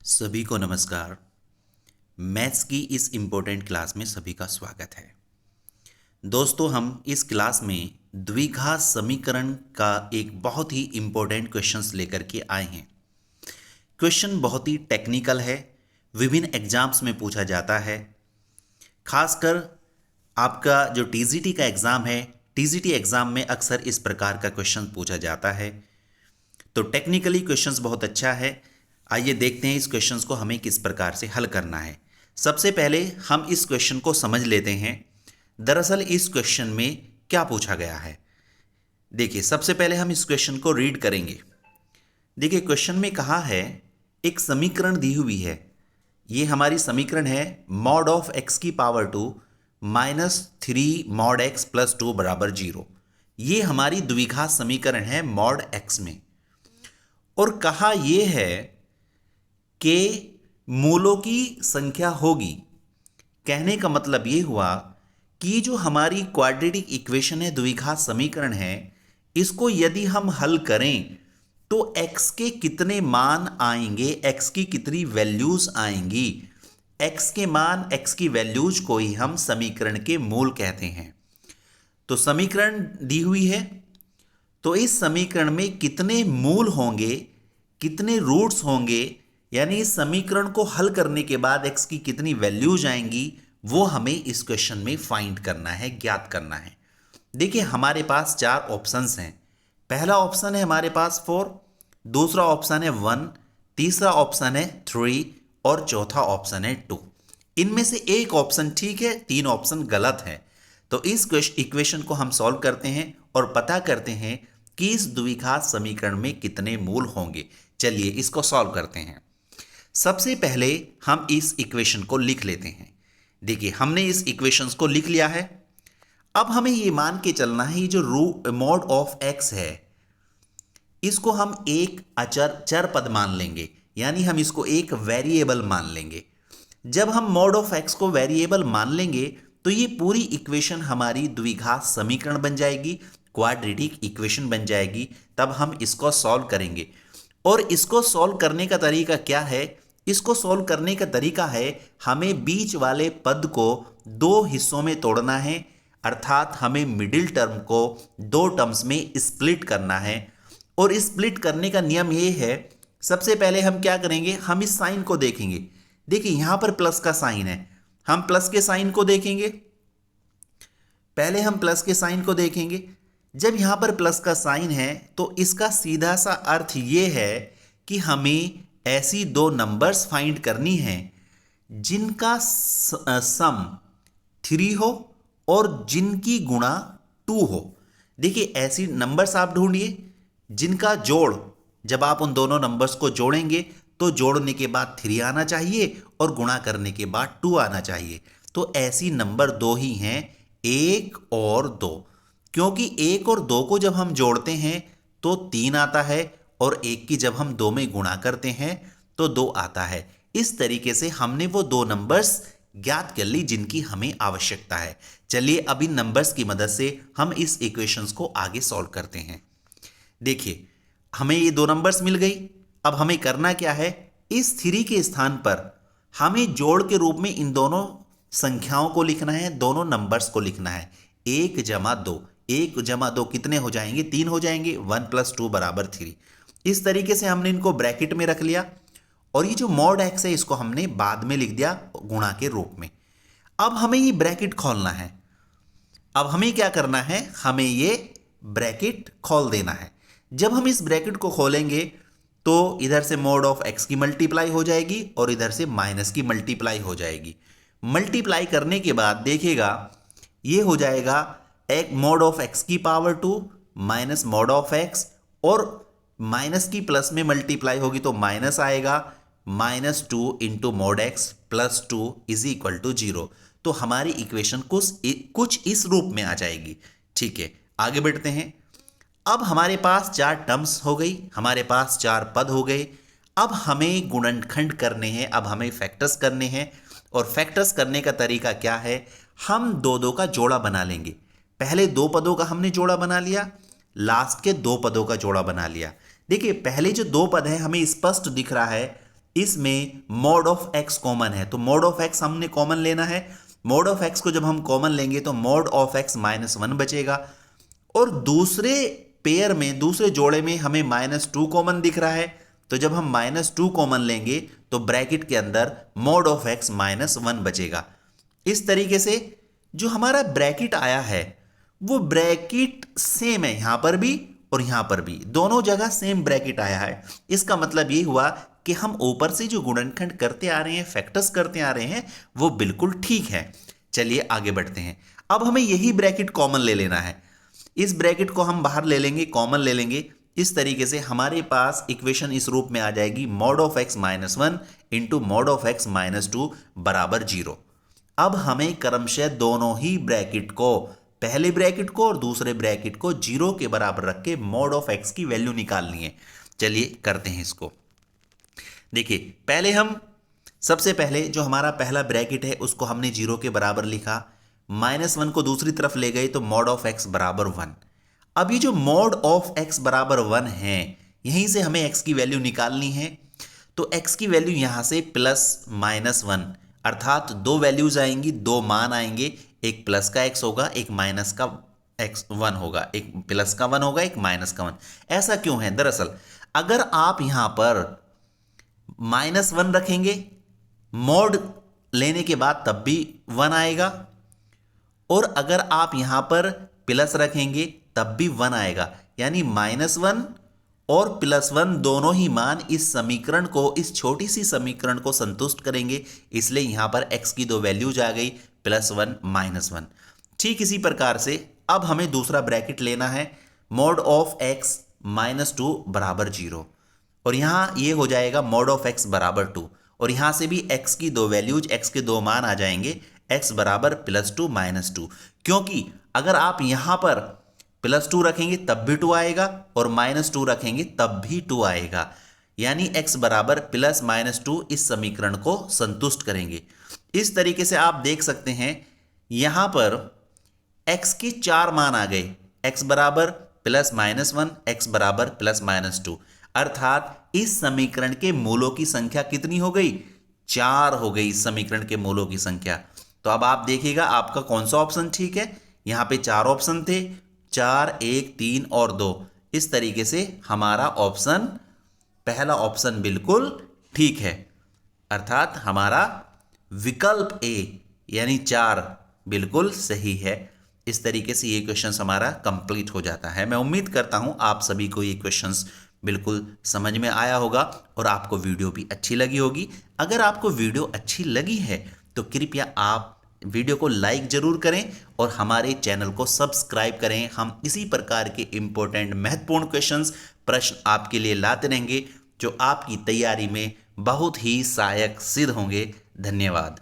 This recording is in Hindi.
सभी को नमस्कार। मैथ्स की इस इम्पोर्टेंट क्लास में सभी का स्वागत है। दोस्तों, हम इस क्लास में द्विघात समीकरण का एक बहुत ही इम्पोर्टेंट क्वेश्चंस लेकर के आए हैं। क्वेश्चन बहुत ही टेक्निकल है, विभिन्न एग्जाम्स में पूछा जाता है। खासकर आपका जो टीजीटी का एग्ज़ाम है, टीजीटी एग्ज़ाम में अक्सर इस प्रकार का क्वेश्चन पूछा जाता है। तो टेक्निकली क्वेश्चंस बहुत अच्छा है। आइए देखते हैं इस क्वेश्चंस को हमें किस प्रकार से हल करना है। सबसे पहले हम इस क्वेश्चन को समझ लेते हैं। दरअसल इस क्वेश्चन में क्या पूछा गया है। देखिए, सबसे पहले हम इस क्वेश्चन को रीड करेंगे। देखिए, क्वेश्चन में कहा है एक समीकरण दी हुई है। ये हमारी समीकरण है मॉड ऑफ एक्स की पावर 2 -3 मॉड एक्स प्लस 2 बराबर 0। ये हमारी द्विघात समीकरण है मॉड एक्स में। और कहा यह है कि मूलों की संख्या होगी। कहने का मतलब ये हुआ कि जो हमारी क्वाड्रेटिक इक्वेशन है, द्विघात समीकरण है, इसको यदि हम हल करें तो x के कितने मान आएंगे, x की कितनी वैल्यूज आएंगी। x के मान, x की वैल्यूज को ही हम समीकरण के मूल कहते हैं। तो समीकरण दी हुई है, तो इस समीकरण में कितने मूल होंगे, कितने रूट्स होंगे, यानी इस समीकरण को हल करने के बाद x की कितनी वैल्यूज आएंगी, वो हमें इस क्वेश्चन में फाइंड करना है, ज्ञात करना है। देखिए, हमारे पास चार ऑप्शंस हैं। पहला ऑप्शन है हमारे पास 4, दूसरा ऑप्शन है 1, तीसरा ऑप्शन है 3 और चौथा ऑप्शन है 2। इनमें से एक ऑप्शन ठीक है, 3 ऑप्शन गलत है। तो इस इक्वेशन को हम सॉल्व करते हैं और पता करते हैं कि इस द्विघात समीकरण में कितने मूल होंगे। चलिए इसको सॉल्व करते हैं। सबसे पहले हम इस इक्वेशन को लिख लेते हैं। देखिए, हमने इस इक्वेशंस को लिख लिया है। अब हमें ये मान के चलना है, ये जो मॉड ऑफ एक्स है, इसको हम एक चर पद मान लेंगे, यानी हम इसको एक वेरिएबल मान लेंगे। जब हम मॉड ऑफ एक्स को वेरिएबल मान लेंगे तो ये पूरी इक्वेशन हमारी द्विघात समीकरण बन जाएगी, क्वाड्रेटिक इक्वेशन बन जाएगी। तब हम इसको सॉल्व करेंगे। और इसको सॉल्व करने का तरीका क्या है? इसको सॉल्व करने का तरीका है, हमें बीच वाले पद को दो हिस्सों में तोड़ना है, अर्थात हमें मिडिल टर्म को दो टर्म्स में स्प्लिट करना है। और स्प्लिट करने का नियम ये है, सबसे पहले हम क्या करेंगे, हम इस साइन को देखेंगे। देखिए, यहां पर प्लस का साइन है, हम प्लस के साइन को देखेंगे। पहले हम प्लस के साइन को देखेंगे। जब यहां पर प्लस का साइन है तो इसका सीधा सा अर्थ ये है कि हमें ऐसी दो नंबर्स फाइंड करनी है जिनका सम 3 हो और जिनकी गुणा 2 हो। देखिए, ऐसी नंबर्स आप ढूंढिए जिनका जोड़, जब आप उन दोनों नंबर्स को जोड़ेंगे तो जोड़ने के बाद 3 आना चाहिए और गुणा करने के बाद 2 आना चाहिए। तो ऐसी नंबर दो ही हैं, 1 और 2। क्योंकि 1 और 2 को जब हम जोड़ते हैं तो 3 आता है और 1 की जब हम 2 में गुणा करते हैं तो 2 आता है। इस तरीके से हमने वो दो नंबर्स ज्ञात कर ली जिनकी हमें आवश्यकता है। चलिए अब इन नंबर्स की मदद से हम इस इक्वेशंस को आगे सॉल्व करते हैं। देखिए, हमें ये दो नंबर्स मिल गई। अब हमें करना क्या है, इस 3 के स्थान पर हमें जोड़ के रूप में इन दोनों संख्याओं को लिखना है, दोनों नंबर्स को लिखना है। 1 जमा 2, 1 जमा 2 कितने हो जाएंगे, 3 हो जाएंगे। 1 + 2 = 3। इस तरीके से हमने इनको ब्रैकेट में रख लिया और ये जो मॉड एक्स है इसको हमने बाद में लिख दिया गुणा के रूप में। अब हमें ये ब्रैकेट खोलना है। अब हमें क्या करना है, हमें ये ब्रैकेट खोल देना है। जब हम इस ब्रैकेट को खोलेंगे तो इधर से मॉड ऑफ एक्स की मल्टीप्लाई हो जाएगी और इधर से माइनस की मल्टीप्लाई हो जाएगी। मल्टीप्लाई करने के बाद देखिएगा ये हो जाएगा एक मॉड ऑफ एक्स की power 2 minus mod of x, और माइनस की प्लस में मल्टीप्लाई होगी तो माइनस आएगा, -2 × मॉड एक्स प्लस 2 = 0। तो हमारी इक्वेशन कुछ इस रूप में आ जाएगी। ठीक है, आगे बढ़ते हैं। अब हमारे पास 4 टर्म्स हो गई, हमारे पास 4 पद हो गए। अब हमें गुणनखंड करने हैं, अब हमें फैक्टर्स करने हैं। और फैक्टर्स करने का तरीका क्या है, हम दो दो का जोड़ा बना लेंगे। पहले 2 पदों का हमने जोड़ा बना लिया, लास्ट के 2 पदों का जोड़ा बना लिया। देखिए, पहले जो 2 पद है हमें स्पष्ट दिख रहा है इसमें मॉड ऑफ एक्स कॉमन है, तो मॉड ऑफ एक्स हमने कॉमन लेना है। मॉड ऑफ एक्स को जब हम कॉमन लेंगे तो मॉड ऑफ एक्स -1 बचेगा, और दूसरे पेयर में, दूसरे जोड़े में हमें -2 कॉमन दिख रहा है, तो जब हम -2 कॉमन लेंगे तो ब्रैकेट के अंदर मॉड ऑफ एक्स -1 बचेगा। इस तरीके से जो हमारा ब्रैकेट आया है वो ब्रैकेट सेम है, यहां पर भी और यहां पर भी, दोनों जगह सेम ब्रैकेट आया है। इसका मतलब ये हुआ कि हम ऊपर से जो गुणनखंड करते आ रहे हैं, फैक्टर्स करते आ रहे हैं, वो बिल्कुल ठीक है। चलिए आगे बढ़ते हैं। अब हमें यही ब्रैकेट कॉमन ले लेना है, इस ब्रैकेट को हम बाहर ले लेंगे, कॉमन ले लेंगे। इस तरीके से हमारे पास इक्वेशन इस रूप में आ जाएगी, mod of x -1 into mod of x -2 बराबर 0। अब हमें क्रमशः दोनों ही ब्रैकेट को, पहले ब्रैकेट को और दूसरे ब्रैकेट को 0 के बराबर रख के मॉड ऑफ एक्स की वैल्यू निकालनी है। चलिए करते हैं इसको। देखिए पहले हम, सबसे पहले जो हमारा पहला ब्रैकेट है उसको हमने 0 के बराबर लिखा, -1 को दूसरी तरफ ले गए तो मॉड ऑफ एक्स बराबर 1। अब ये जो मॉड ऑफ एक्स बराबर 1 है, यहीं से हमें एक्स की वैल्यू निकालनी है। तो एक्स की वैल्यू यहां से +-1, अर्थात दो वैल्यूज आएंगी, दो मान आएंगे, एक प्लस का एक्स होगा, एक माइनस का x1 होगा, एक प्लस का 1 होगा, एक माइनस का 1। ऐसा क्यों है? दरअसल अगर आप यहां पर -1 रखेंगे, मॉड लेने के बाद तब भी 1 आएगा, और अगर आप यहां पर प्लस रखेंगे तब भी 1 आएगा। यानी -1 और +1 दोनों ही मान इस समीकरण को, इस छोटी सी समीकरण को संतुष्ट करेंगे, इसलिए यहां पर x की दो वैल्यूज आ गई, +1 -1। ठीक इसी प्रकार से अब हमें दूसरा ब्रैकेट लेना है, मॉड ऑफ x -2 बराबर 0, और यहां ये हो जाएगा मॉड ऑफ x बराबर 2, और यहां से भी x की दो वैल्यूज, x के दो मान आ जाएंगे, x बराबर +2 -2। क्योंकि अगर आप यहां पर +2 रखेंगे तब भी 2 आएगा, और -2 रखेंगे तब भी 2 आएगा, यानी x बराबर +-2 इस समीकरण को संतुष्ट करेंगे। इस तरीके से आप देख सकते हैं यहां पर x के 4 मान आ गए, x बराबर +-1, x बराबर +-2, अर्थात इस समीकरण के मूलों की संख्या कितनी हो गई? 4 हो गई इस समीकरण के मूलों की संख्या। तो अब आप देखिएगा आपका कौन सा ऑप्शन ठीक है। यहां पे 4 ऑप्शन थे, 4, 1, 3 और 2। इस तरीके से हमारा ऑप्शन, पहला ऑप्शन बिल्कुल ठीक है, अर्थात हमारा विकल्प ए यानी 4 बिल्कुल सही है। इस तरीके से ये क्वेश्चन हमारा कंप्लीट हो जाता है। मैं उम्मीद करता हूं आप सभी को ये क्वेश्चंस बिल्कुल समझ में आया होगा और आपको वीडियो भी अच्छी लगी होगी। अगर आपको वीडियो अच्छी लगी है तो कृपया आप वीडियो को लाइक जरूर करें और हमारे चैनल को सब्सक्राइब करें। हम इसी प्रकार के इंपॉर्टेंट महत्वपूर्ण क्वेश्चंस, प्रश्न आपके लिए लाते रहेंगे जो आपकी तैयारी में बहुत ही सहायक सिद्ध होंगे। धन्यवाद।